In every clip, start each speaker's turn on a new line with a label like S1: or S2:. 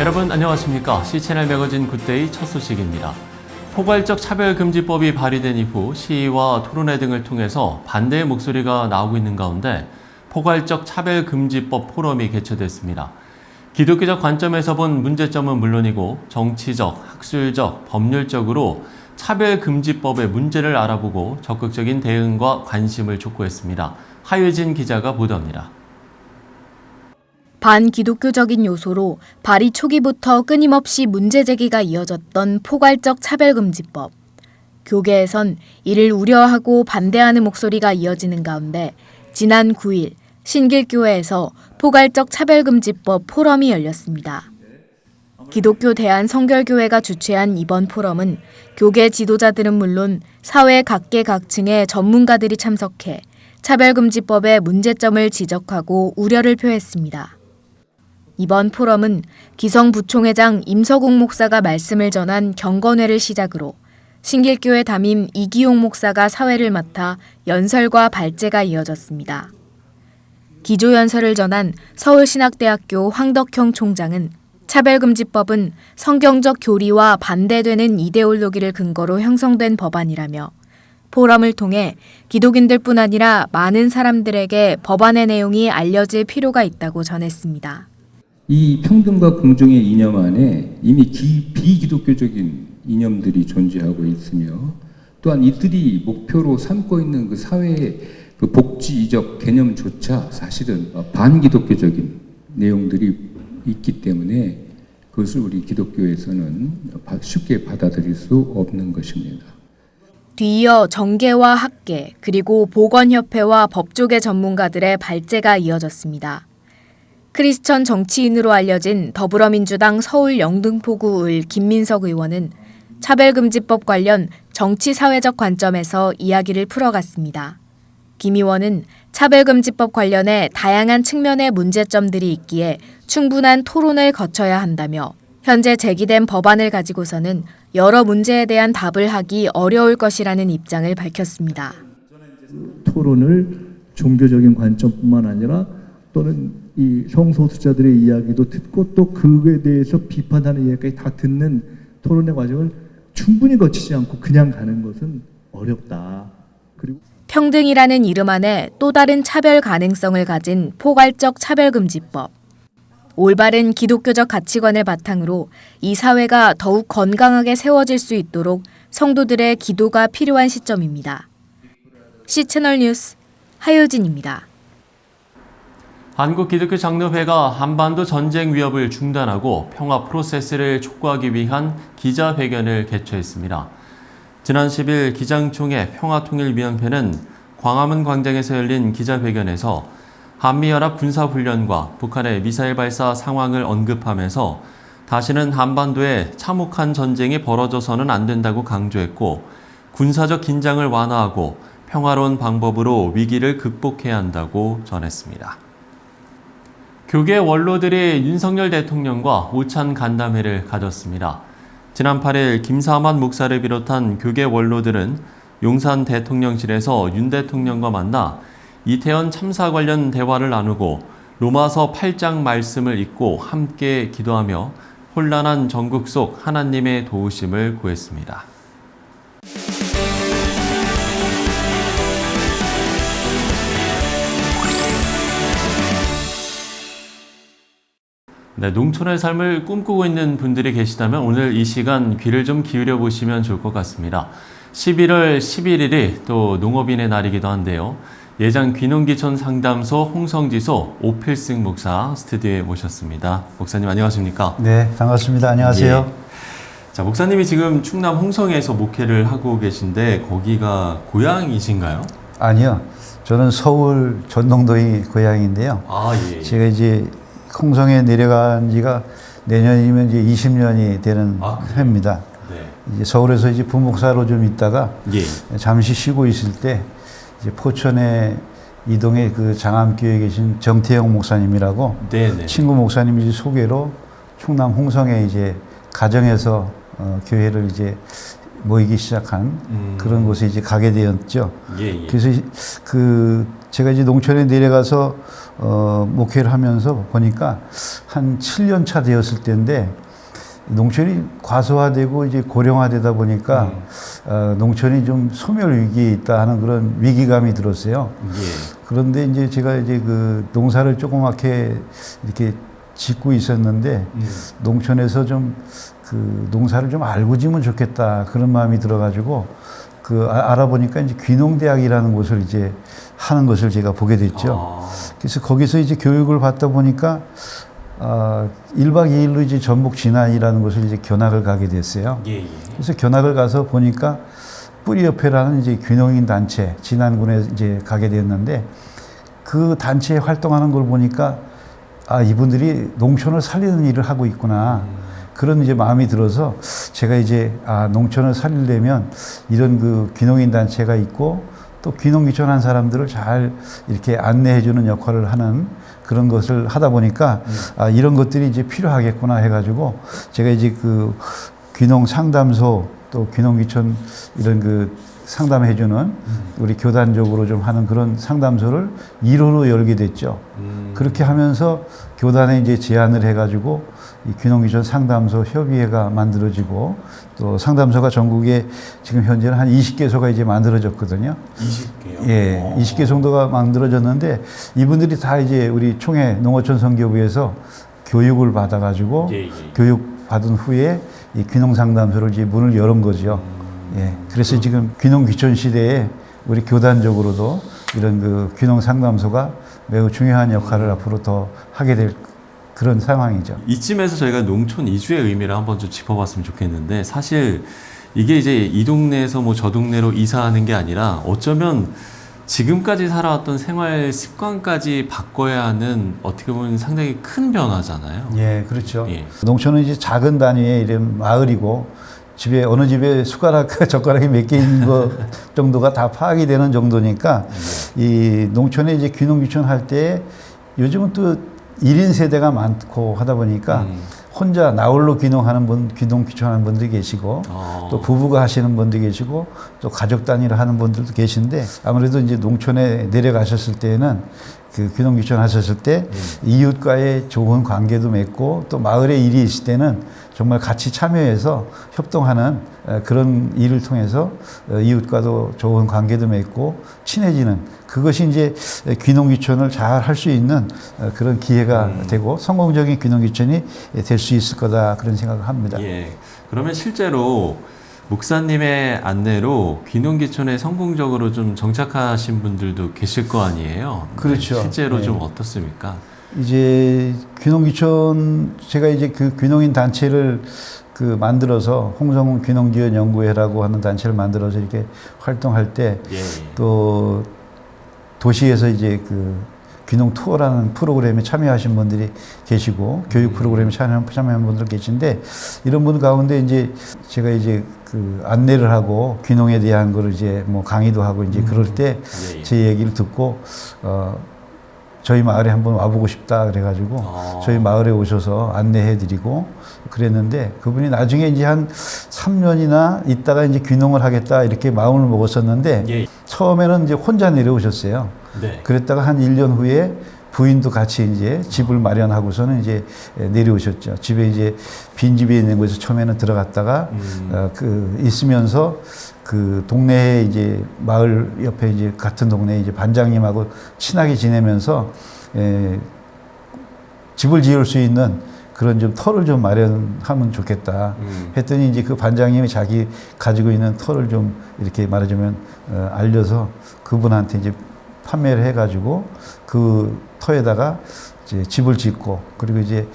S1: 여러분 안녕하십니까? C채널 매거진 굿데이 첫 소식입니다. 포괄적 차별금지법이 발의된 이후 시위와 토론회 등을 통해서 반대의 목소리가 나오고 있는 가운데 포괄적 차별금지법 포럼이 개최됐습니다. 기독교적 관점에서 본 문제점은 물론이고 정치적, 학술적, 법률적으로 차별금지법의 문제를 알아보고 적극적인 대응과 관심을 촉구했습니다. 하유진 기자가 보도합니다.
S2: 반기독교적인 요소로 발의 초기부터 끊임없이 문제 제기가 이어졌던 포괄적 차별금지법. 교계에선 이를 우려하고 반대하는 목소리가 이어지는 가운데 지난 9일 신길교회에서 포괄적 차별금지법 포럼이 열렸습니다. 기독교 대한성결교회가 주최한 이번 포럼은 교계 지도자들은 물론 사회 각계각층의 전문가들이 참석해 차별금지법의 문제점을 지적하고 우려를 표했습니다. 이번 포럼은 기성부총회장 임서국 목사가 말씀을 전한 경건회를 시작으로 신길교회 담임 이기용 목사가 사회를 맡아 연설과 발제가 이어졌습니다. 기조연설을 전한 서울신학대학교 황덕형 총장은 차별금지법은 성경적 교리와 반대되는 이데올로기를 근거로 형성된 법안이라며 포럼을 통해 기독인들뿐 아니라 많은 사람들에게 법안의 내용이 알려질 필요가 있다고 전했습니다.
S3: 이 평등과 공정의 이념 안에 이미 비기독교적인 이념들이 존재하고 있으며 또한 이들이 목표로 삼고 있는 그 사회의 그 복지적 개념조차 사실은 반기독교적인 내용들이 있기 때문에 그것을 우리 기독교에서는 쉽게 받아들일 수 없는 것입니다.
S2: 뒤이어 정계와 학계 그리고 보건협회와 법조계 전문가들의 발제가 이어졌습니다. 크리스천 정치인으로 알려진 더불어민주당 서울 영등포구 을 김민석 의원은 차별금지법 관련 정치사회적 관점에서 이야기를 풀어갔습니다. 김 의원은 차별금지법 관련해 다양한 측면의 문제점들이 있기에 충분한 토론을 거쳐야 한다며 현재 제기된 법안을 가지고서는 여러 문제에 대한 답을 하기 어려울 것이라는 입장을 밝혔습니다.
S4: 토론을 종교적인 관점뿐만 아니라 또는 이 성소수자들의 이야기도 듣고 또 그에 대해서 비판하는 이야기까지 다 듣는 토론의 과정을 충분히 거치지 않고 그냥 가는 것은 어렵다. 그리고
S2: 평등이라는 이름 안에 또 다른 차별 가능성을 가진 포괄적 차별금지법. 올바른 기독교적 가치관을 바탕으로 이 사회가 더욱 건강하게 세워질 수 있도록 성도들의 기도가 필요한 시점입니다. C채널 뉴스 하효진입니다.
S1: 한국기독교장로회가 한반도 전쟁 위협을 중단하고 평화 프로세스를 촉구하기 위한 기자회견을 개최했습니다. 지난 10일 기장총회 평화통일위원회는 광화문 광장에서 열린 기자회견에서 한미연합 군사훈련과 북한의 미사일 발사 상황을 언급하면서 다시는 한반도에 참혹한 전쟁이 벌어져서는 안 된다고 강조했고 군사적 긴장을 완화하고 평화로운 방법으로 위기를 극복해야 한다고 전했습니다. 교계 원로들이 윤석열 대통령과 오찬 간담회를 가졌습니다. 지난 8일 김사만 목사를 비롯한 교계 원로들은 용산 대통령실에서 윤 대통령과 만나 이태원 참사 관련 대화를 나누고 로마서 8장 말씀을 읽고 함께 기도하며 혼란한 전국 속 하나님의 도우심을 구했습니다. 네, 농촌의 삶을 꿈꾸고 있는 분들이 계시다면 오늘 이 시간 귀를 좀 기울여 보시면 좋을 것 같습니다. 11월 11일이 또 농업인의 날이기도 한데요. 예장 귀농귀촌 상담소 홍성지소 오필승 목사 스튜디오에 모셨습니다. 목사님 안녕하십니까?
S5: 네, 반갑습니다. 안녕하세요.
S1: 예. 자, 목사님이 지금 충남 홍성에서 목회를 하고 계신데 거기가 고향이신가요?
S5: 아니요. 저는 서울 전동도이 고향인데요.
S1: 아, 예.
S5: 제가 이제 홍성에 내려간 지가 내년이면 이제 20년이 되는 해입니다.
S1: 네.
S5: 이제 서울에서 이제 부목사로 좀 있다가
S1: 예.
S5: 잠시 쉬고 있을 때 이제 포천에 이동에 그 장암교회에 계신 정태영 목사님이라고
S1: 네네.
S5: 친구 목사님이 소개로 충남 홍성에 이제 가정에서 교회를 이제 모이기 시작한 그런 곳에 이제 가게 되었죠.
S1: 예.
S5: 그래서 제가 이제 농촌에 내려가서 목회를 하면서 보니까 한 7년 차 되었을 때인데 농촌이 과소화되고 이제 고령화되다 보니까 농촌이 좀 소멸 위기에 있다 하는 그런 위기감이 들었어요.
S1: 예.
S5: 그런데 이제 제가 이제 그 농사를 조그맣게 이렇게 짓고 있었는데 농촌에서 좀 그 농사를 좀 알고 지면 좋겠다 그런 마음이 들어가지고 알아보니까 이제 귀농대학이라는 곳을 이제 하는 것을 제가 보게 됐죠. 그래서 거기서 이제 교육을 받다 보니까 1박 2일로 이제 전북 진안이라는 곳을 이제 견학을 가게 됐어요.
S1: 예.
S5: 그래서 견학을 가서 보니까 뿌리협회라는 이제 귀농인 단체 진안군에 이제 가게 됐는데 그 단체에 활동하는 걸 보니까 이분들이 농촌을 살리는 일을 하고 있구나. 그런 이제 마음이 들어서 제가 이제 농촌을 살리려면 이런 그 귀농인 단체가 있고 또 귀농 귀촌한 사람들을 잘 이렇게 안내해주는 역할을 하는 그런 것을 하다 보니까 이런 것들이 이제 필요하겠구나 해가지고 제가 이제 그 귀농 상담소 또 귀농 귀촌 이런 그 상담해주는 우리 교단적으로 좀 하는 그런 상담소를 1호로 열게 됐죠. 그렇게 하면서 교단에 이제 제안을 해가지고 이 귀농귀촌 상담소 협의회가 만들어지고 또 상담소가 전국에 지금 현재는 한 20개소가 이제 만들어졌거든요.
S1: 20개요?
S5: 예, 20개 정도가 만들어졌는데 이분들이 다 이제 우리 총회 농어촌 선교부에서 교육을 받아가지고 교육 받은 후에 이 귀농 상담소를 이제 문을 열은 거죠. 예, 그래서 지금 귀농 귀촌 시대에 우리 교단적으로도 이런 그 귀농 상담소가 매우 중요한 역할을 앞으로 더 하게 될 그런 상황이죠.
S1: 이쯤에서 저희가 농촌 이주의 의미를 한번 좀 짚어봤으면 좋겠는데 사실 이게 이제 이 동네에서 뭐 저 동네로 이사하는 게 아니라 어쩌면 지금까지 살아왔던 생활 습관까지 바꿔야 하는 어떻게 보면 상당히 큰 변화잖아요.
S5: 예, 그렇죠.
S1: 예.
S5: 농촌은 이제 작은 단위의 이런 마을이고 집에 어느 집에 젓가락이 몇 개 있는 것 정도가 다 파악이 되는 정도니까 이 농촌에 이제 귀농 귀촌 할 때 요즘은 또 1인 세대가 많고 하다 보니까 혼자 나홀로 귀농하는 귀농 귀촌하는 분들이 계시고 또 부부가 하시는 분도 계시고 또 가족 단위로 하는 분들도 계신데 아무래도 이제 농촌에 내려가셨을 때는 그 귀농 귀촌 하셨을 때 이웃과의 좋은 관계도 맺고 또 마을에 일이 있을 때는 정말 같이 참여해서 협동하는 그런 일을 통해서 이웃과도 좋은 관계도 맺고 친해지는 그것이 이제 귀농 귀촌을 잘 할 수 있는 그런 기회가 되고 성공적인 귀농 귀촌이 될 수 있을 거다 그런 생각을 합니다.
S1: 예. 그러면 실제로 목사님의 안내로 귀농 귀촌에 성공적으로 좀 정착하신 분들도 계실 거 아니에요?
S5: 그렇죠.
S1: 실제로
S5: 네.
S1: 좀 어떻습니까?
S5: 이제 귀농 귀촌 제가 이제 그 귀농인 단체를 그 만들어서 홍성훈 귀농지원 연구회라고 하는 단체를 만들어서 이렇게 활동할 때 또 도시에서 이제 그 귀농 투어라는 프로그램에 참여하신 분들이 계시고 교육 프로그램에 참여한 분들 계신데 이런 분 가운데 이제 제가 이제 그 안내를 하고 귀농에 대한 거를 이제 뭐 강의도 하고 이제 그럴 때 제 얘기를 듣고 저희 마을에 한번 와보고 싶다 그래가지고 저희 마을에 오셔서 안내해드리고 그랬는데 그분이 나중에 이제 한 3년이나 있다가 이제 귀농을 하겠다 이렇게 마음을 먹었었는데 처음에는 이제 혼자 내려오셨어요. 그랬다가 한 1년 후에 부인도 같이 이제 집을 마련하고서는 이제 내려오셨죠. 집에 이제 빈집에 있는 곳에서 처음에는 들어갔다가 있으면서 그 동네에 이제 마을 옆에 이제 같은 동네에 이제 반장님하고 친하게 지내면서 집을 지을 수 있는 그런 좀 터를 좀 마련하면 좋겠다 했더니 이제 그 반장님이 자기 가지고 있는 터를 좀 이렇게 말하자면 알려서 그분한테 이제 판매를 해가지고 그 터에다가 이제 집을 짓고 그리고 이제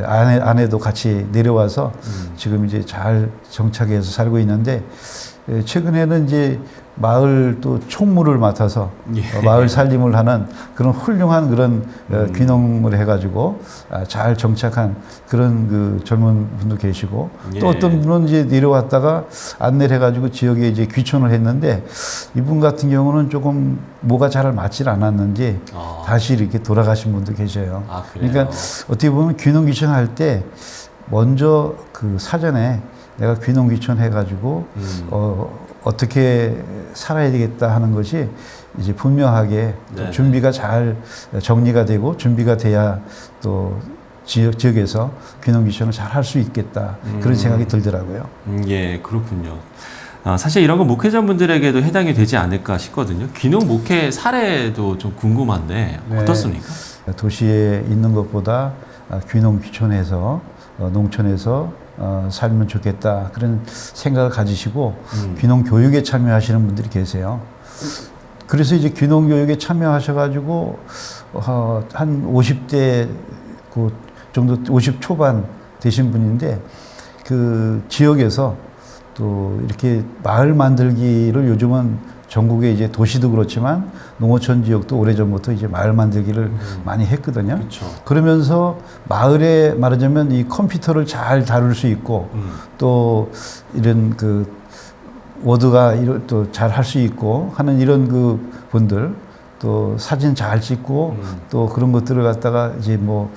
S5: 아내도 같이 내려와서 지금 이제 잘 정착해서 살고 있는데 최근에는 이제 마을 또 총무를 맡아서 마을 살림을 하는 그런 훌륭한 그런 귀농을 해가지고 잘 정착한 그런 그 젊은 분도 계시고 또 어떤 분은 이제 내려왔다가 안내를 해가지고 지역에 이제 귀촌을 했는데 이분 같은 경우는 조금 뭐가 잘 맞질 않았는지 다시 이렇게 돌아가신 분도 계셔요. 그러니까 어떻게 보면 귀농 귀촌할 때 먼저 그 사전에 내가 귀농귀촌 해가지고 어떻게 살아야 되겠다 하는 것이 이제 분명하게 또 준비가 잘 정리가 되고 준비가 돼야 또 지역에서 귀농귀촌을 잘 할 수 있겠다 그런 생각이 들더라고요.
S1: 예, 그렇군요. 사실 이런 건 목회자분들에게도 해당이 되지 않을까 싶거든요. 귀농 목회 사례도 좀 궁금한데 어떻습니까?
S5: 도시에 있는 것보다 귀농귀촌에서 농촌에서 살면 좋겠다 그런 생각을 가지시고 귀농 교육에 참여하시는 분들이 계세요. 그래서 이제 귀농 교육에 참여하셔가지고 한 50대 그 정도 50 초반 되신 분인데 그 지역에서 또 이렇게 마을 만들기를 요즘은 전국에 이제 도시도 그렇지만 농어촌 지역도 오래전부터 이제 마을 만들기를 많이 했거든요.
S1: 그렇죠.
S5: 그러면서 마을에 말하자면 이 컴퓨터를 잘 다룰 수 있고 또 이런 그 워드가 또 잘 할 수 있고 하는 이런 그 분들 또 사진 잘 찍고 또 그런 것들을 갖다가 이제 뭐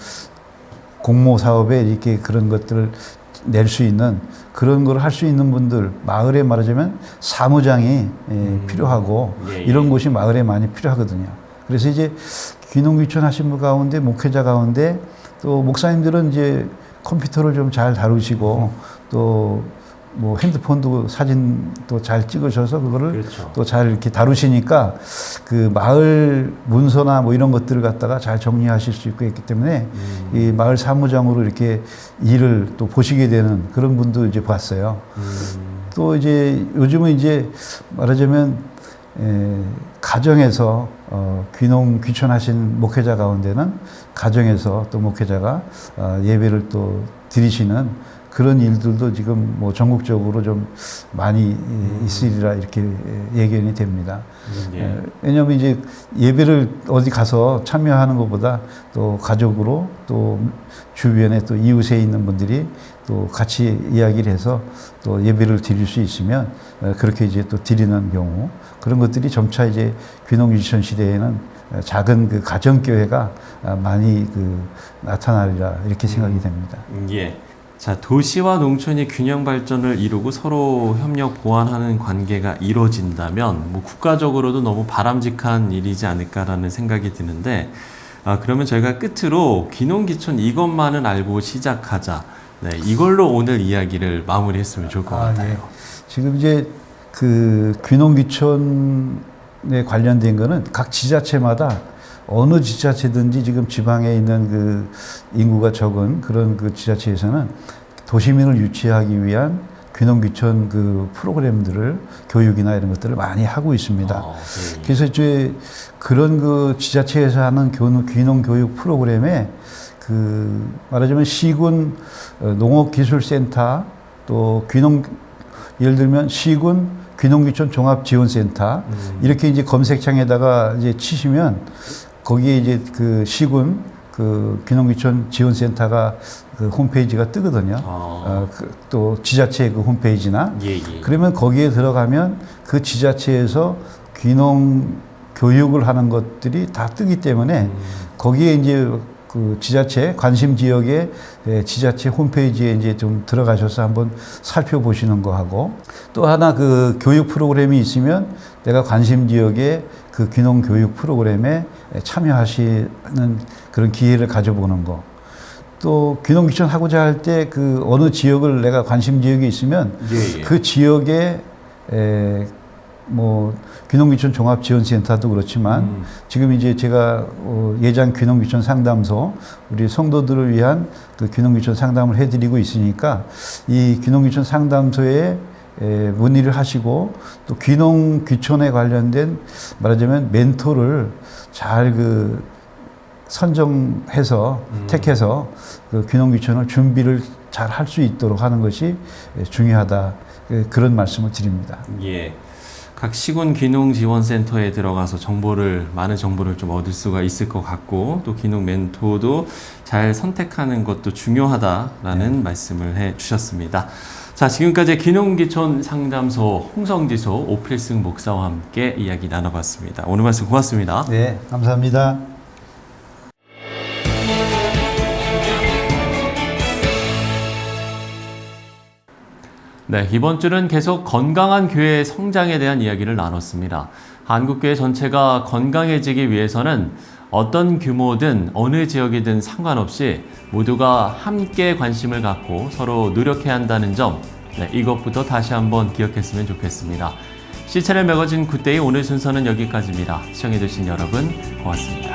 S5: 공모 사업에 이렇게 그런 것들을 낼 수 있는 그런 걸 할 수 있는 분들 마을에 말하자면 사무장이 필요하고 이런 곳이 마을에 많이 필요하거든요. 그래서 이제 귀농귀촌 하신 분 가운데 목회자 가운데 또 목사님들은 이제 컴퓨터를 좀 잘 다루시고 또 뭐 핸드폰도 사진도 잘 찍으셔서 그거를
S1: 그렇죠.
S5: 또 잘 이렇게 다루시니까 그 마을 문서나 뭐 이런 것들을 갖다가 잘 정리하실 수 있고 했기 때문에 이 마을 사무장으로 이렇게 일을 또 보시게 되는 그런 분도 이제 봤어요. 또 이제 요즘은 이제 말하자면 가정에서 귀농 귀촌하신 목회자 가운데는 가정에서 또 목회자가 예배를 또 드리시는 그런 일들도 지금 뭐 전국적으로 좀 많이 있으리라 이렇게 예견이 됩니다. 왜냐하면 이제 예배를 어디 가서 참여하는 것보다 또 가족으로 또 주변에 또 이웃에 있는 분들이 또 같이 이야기를 해서 또 예배를 드릴 수 있으면 그렇게 이제 또 드리는 경우 그런 것들이 점차 이제 귀농귀촌 시대에는 작은 그 가정교회가 많이 그 나타나리라 이렇게 생각이 됩니다.
S1: 예. 자, 도시와 농촌이 균형 발전을 이루고 서로 협력 보완하는 관계가 이루어진다면 뭐 국가적으로도 너무 바람직한 일이지 않을까라는 생각이 드는데 그러면 저희가 끝으로 귀농귀촌 이것만은 알고 시작하자. 네, 이걸로 오늘 이야기를 마무리했으면 좋을 것 같아요.
S5: 예. 지금 이제 그 귀농귀촌에 관련된 거는 각 지자체마다 어느 지자체든지 지금 지방에 있는 그 인구가 적은 그런 그 지자체에서는 도시민을 유치하기 위한 귀농귀촌 그 프로그램들을 교육이나 이런 것들을 많이 하고 있습니다.
S1: 네.
S5: 그래서 이제 그런 그 지자체에서 하는 귀농교육 프로그램에 그 말하자면 시군 농업기술센터 또 예를 들면 시군 귀농귀촌 종합지원센터 이렇게 이제 검색창에다가 이제 치시면 거기에 이제 그 시군 그 귀농귀촌 지원센터가 그 홈페이지가 뜨거든요. 또 지자체 그 홈페이지나 그러면 거기에 들어가면 그 지자체에서 귀농 교육을 하는 것들이 다 뜨기 때문에 거기에 이제 그 지자체 관심 지역의 지자체 홈페이지에 이제 좀 들어가셔서 한번 살펴보시는 거 하고 또 하나 그 교육 프로그램이 있으면 내가 관심 지역의 그 귀농 교육 프로그램에 참여하시는 그런 기회를 가져보는 거. 또 귀농귀촌 하고자 할 때 그 어느 지역을 내가 관심 지역이 있으면 그 지역에 뭐 귀농귀촌 종합지원센터도 그렇지만 지금 이제 제가 예장 귀농귀촌 상담소 우리 성도들을 위한 그 귀농귀촌 상담을 해드리고 있으니까 이 귀농귀촌 상담소에 문의를 하시고 또 귀농귀촌에 관련된 말하자면 멘토를 잘 그 선정해서 택해서 그 귀농귀촌을 준비를 잘 할 수 있도록 하는 것이 중요하다 그런 말씀을 드립니다.
S1: 예. 각 시군 귀농지원센터에 들어가서 많은 정보를 좀 얻을 수가 있을 것 같고 또 귀농 멘토도 잘 선택하는 것도 중요하다라는 말씀을 해 주셨습니다. 자, 지금까지 귀농귀촌 상담소 홍성지소 오필승 목사와 함께 이야기 나눠봤습니다. 오늘 말씀 고맙습니다.
S5: 네, 감사합니다.
S1: 네, 이번 주는 계속 건강한 교회의 성장에 대한 이야기를 나눴습니다. 한국교회 전체가 건강해지기 위해서는 어떤 규모든 어느 지역이든 상관없이 모두가 함께 관심을 갖고 서로 노력해야 한다는 점, 네, 이것부터 다시 한번 기억했으면 좋겠습니다. C채널 매거진 굿데이 오늘 순서는 여기까지입니다. 시청해주신 여러분 고맙습니다.